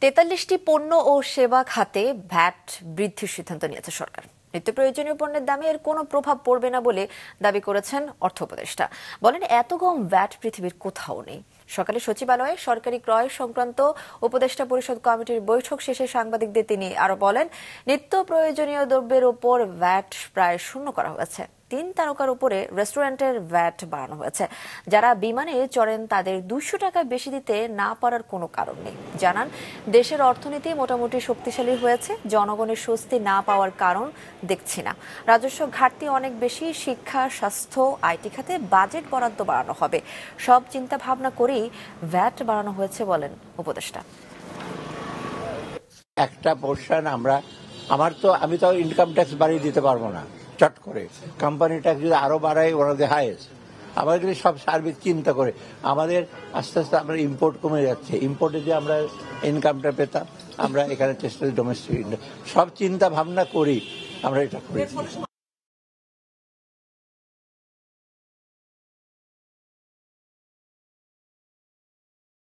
৪৩টি পণ্য ও সেবা খাতে ভ্যাট বৃদ্ধির সিদ্ধান্ত নিয়েছে সরকার। নিত্য প্রয়োজনীয় পণ্যের দামে এর কোনো প্রভাব পড়বে না বলে দাবি করেছেন অর্থ উপদেষ্টা। বলেন, এত কম ভ্যাট পৃথিবীর কোথাও নেই। সকালে সচিবালয়ে সরকারি ক্রয় সংক্রান্ত উপদেষ্টা পরিষদ কমিটির বৈঠক শেষে সাংবাদিকদের তিনি আরো বলেন, নিত্য প্রয়োজনীয় দ্রব্যের উপর ভ্যাট প্রায় শূন্য করা হয়েছে। ৩ তারকার উপরে রেস্টুরেন্টের ভ্যাট বাড়ানো হয়েছে। যারা বিমানে চড়েন তাদের ২০০ টাকা বেশি দিতে না পারার কোনো কারণ নেই। জানান, দেশের অর্থনীতি মোটামুটি শক্তিশালী হয়েছে, জনগণের স্বস্তি না পাওয়ার কারণ দেখছি না। রাজস্ব ঘাটতি অনেক বেশি, শিক্ষা, স্বাস্থ্য, আইটি খাতে বাজেট বরাদ্দ বাড়ানো হবে। সব চিন্তা ভাবনা করেই ভ্যাট বাড়ানো হয়েছে বলেন উপদেষ্টা। একটা পোর্শন আমি তো ইনকাম ট্যাক্স বাড়িয়ে দিতে পারবো না চট করে। কোম্পানি ট্যাক্স যদি আরো বাড়ায়, ওরা দ্য হাইয়েস্ট। আমাদের সব সার্ভিস চিন্তা করে আমাদের আস্তে আস্তে আমরা ইম্পোর্ট কমে যাচ্ছে। ইম্পোর্টে যে আমরা ইনকামটা পেতাম, আমরা এখানে চেষ্টা ডোমেস্টিক সব চিন্তা ভাবনা করি আমরা এটা করেছি।